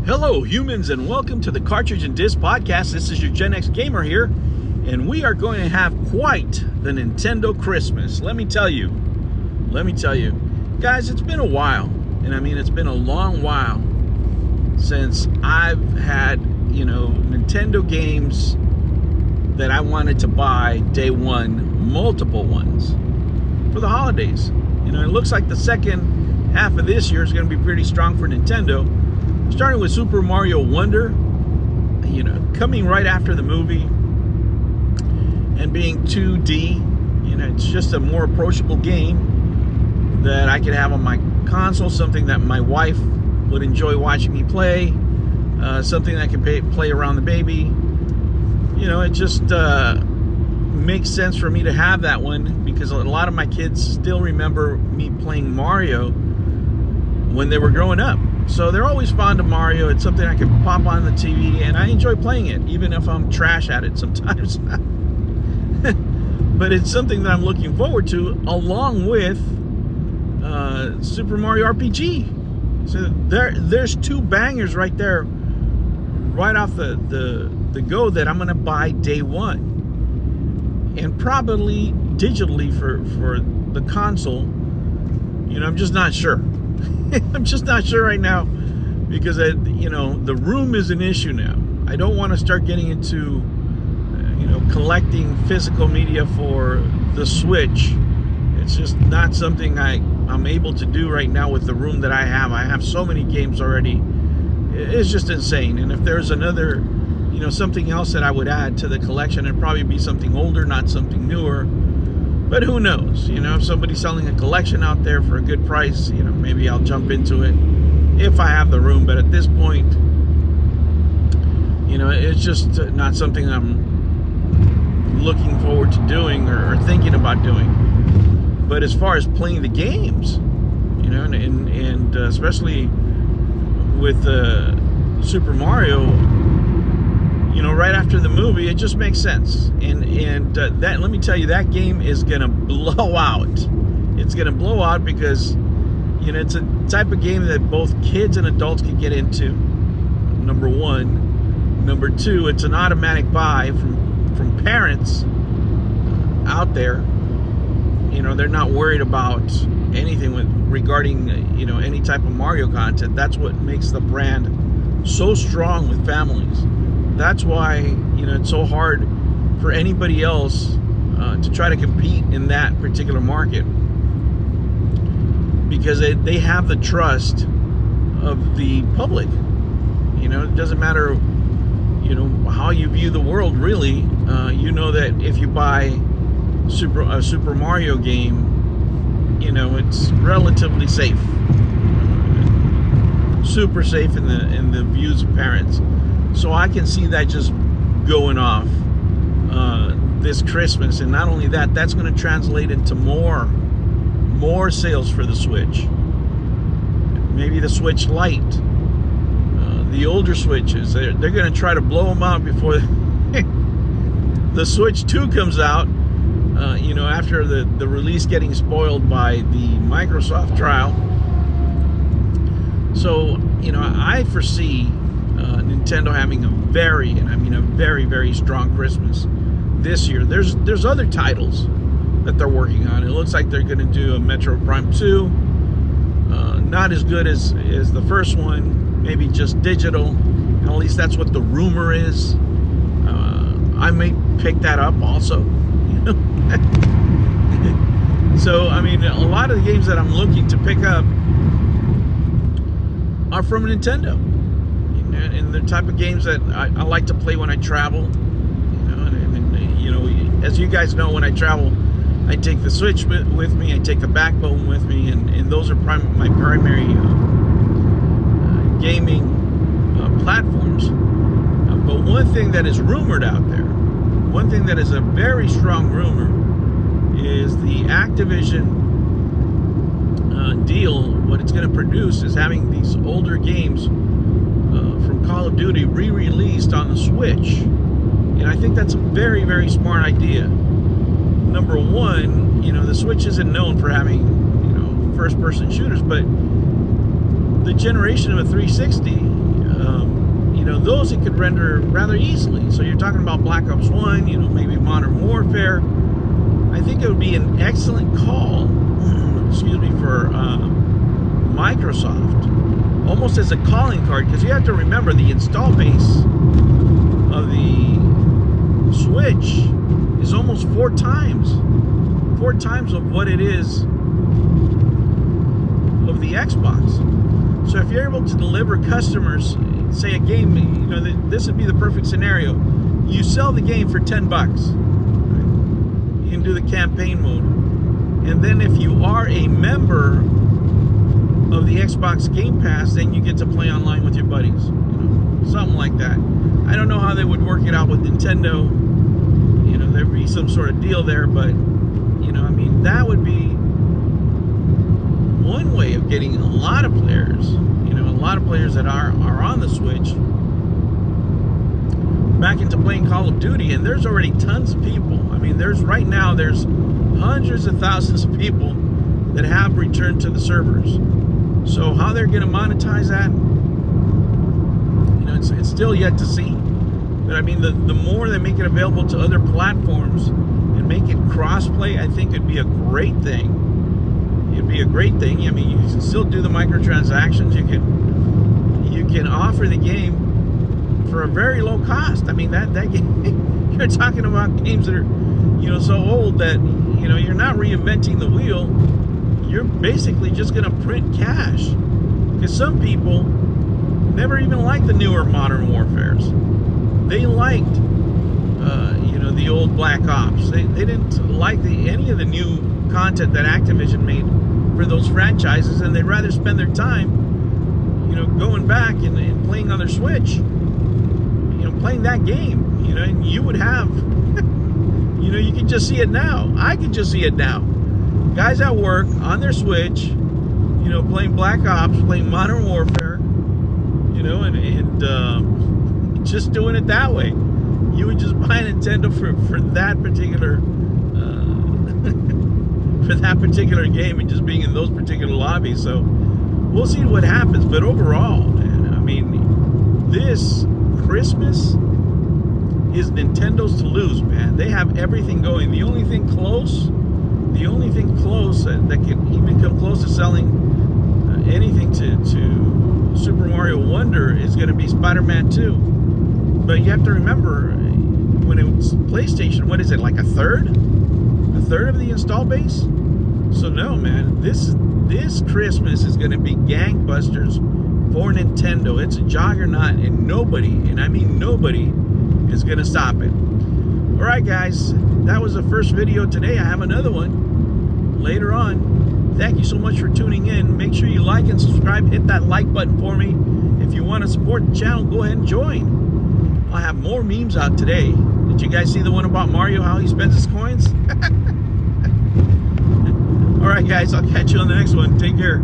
Hello, humans, and welcome to the Cartridge and Disc Podcast. This is your Gen X Gamer here, and we are going to have quite the Nintendo Christmas. Let me tell you. Guys, it's been a while, and I mean, it's been a long while since I've had, Nintendo games that I wanted to buy day one, multiple ones, for the holidays. It looks like the second half of this year is going to be pretty strong for Nintendo. Starting with Super Mario Wonder, coming right after the movie and being 2D, it's just a more approachable game that I could have on my console, something that my wife would enjoy watching me play, something that I can play around the baby. It just makes sense for me to have that one because a lot of my kids still remember me playing Mario when they were growing up. So they're always fond of Mario. It's something I can pop on the TV, and I enjoy playing it, even if I'm trash at it sometimes. But it's something that I'm looking forward to, along with Super Mario RPG. So there's two bangers right there, right off the go, that I'm going to buy day one, and probably digitally for the console. I'm just not sure. I'm just not sure right now because the room is an issue now. I don't want to start getting into collecting physical media for the Switch. It's just not something I'm able to do right now with the room that I have. I have so many games already. It's just insane. And if there's another something else that I would add to the collection, it'd probably be something older, not something newer. But who knows? If somebody's selling a collection out there for a good price, maybe I'll jump into it if I have the room. But at this point, it's just not something I'm looking forward to doing or thinking about doing. But as far as playing the games, and especially with Super Mario, right after the movie, it just makes sense. And that, let me tell you, that game is gonna blow out. It's gonna blow out because it's a type of game that both kids and adults can get into. Number one. Number two, it's an automatic buy from parents out there. They're not worried about anything regarding any type of Mario content. That's what makes the brand so strong with families. That's why it's so hard for anybody else to try to compete in that particular market, because they have the trust of the public. It doesn't matter how you view the world, really. That if you buy a Super Mario game, it's relatively safe, super safe in the views of parents. So I can see that just going off this Christmas. And not only that, that's going to translate into more sales for the Switch. Maybe the Switch Lite, the older Switches. They're going to try to blow them out before the Switch 2 comes out, after the release getting spoiled by the Microsoft trial. So, I foresee Nintendo having a very, very strong Christmas this year. There's other titles that they're working on. It looks like they're going to do a Metroid Prime 2. Not as good as the first one. Maybe just digital. At least that's what the rumor is. I may pick that up also. So, a lot of the games that I'm looking to pick up are from Nintendo. And the type of games that I like to play when I travel. As you guys know, when I travel, I take the Switch with me, I take the Backbone with me, and those are my primary gaming platforms. But one thing that is rumored out there, one thing that is a very strong rumor, is the Activision deal. What it's going to produce is having these older games from Call of Duty re-released on the Switch. And I think that's a very, very smart idea. Number one, the Switch isn't known for having, first-person shooters, but the generation of a 360 you know, those it could render rather easily. So you're talking about Black Ops 1, you know, maybe Modern Warfare. I think it would be an excellent call, excuse me, for Microsoft, almost as a calling card, because you have to remember the install base of the Switch is almost four times of what it is of the Xbox. So if you're able to deliver customers, say a game, you know, this would be the perfect scenario. You sell the game for $10. Right? You can do the campaign mode. And then if you are a member of the Xbox Game Pass, then you get to play online with your buddies. You know, something like that. I don't know how they would work it out with Nintendo. You know, there'd be some sort of deal there, but, you know, I mean, that would be one way of getting a lot of players, you know, a lot of players that are on the Switch back into playing Call of Duty. And there's already tons of people. I mean, there's hundreds of thousands of people that have returned to the servers. So how they're going to monetize that, you know, it's still yet to see. But I mean, the more they make it available to other platforms and make it cross-play, I think it'd be a great thing. It'd be a great thing. I mean, you can still do the microtransactions. You can offer the game for a very low cost. I mean, that game, you're talking about games that are, you know, so old that, you know, you're not reinventing the wheel. You're basically just going to print cash. Because some people never even liked the newer Modern Warfares. They liked, you know, the old Black Ops. They didn't like any of the new content that Activision made for those franchises, and they'd rather spend their time, you know, going back and playing on their Switch, you know, playing that game, you know. And you would have, you know, you can just see it now. I can just see it now. Guys at work on their Switch, you know, playing Black Ops, playing Modern Warfare, you know, and just doing it that way. You would just buy a Nintendo for that particular for that particular game and just being in those particular lobbies. So we'll see what happens. But overall, man, I mean, this Christmas is Nintendo's to lose, man. They have everything going. The only thing close that can even come close to selling anything to Super Mario Wonder is going to be Spider-Man 2. But you have to remember, when it was PlayStation, what is it, like a third of the install base? So no, man, this Christmas is going to be gangbusters for Nintendo. It's a juggernaut, and nobody, and I mean nobody, is going to stop it. All right, guys, that was the first video today. I have another one later on. Thank you so much for tuning in. Make sure you like and subscribe. Hit that like button for me. If you want to support the channel, go ahead and join. I'll have more memes out today. Did you guys see the one about Mario, how he spends his coins? All right, guys, I'll catch you on the next one. Take care.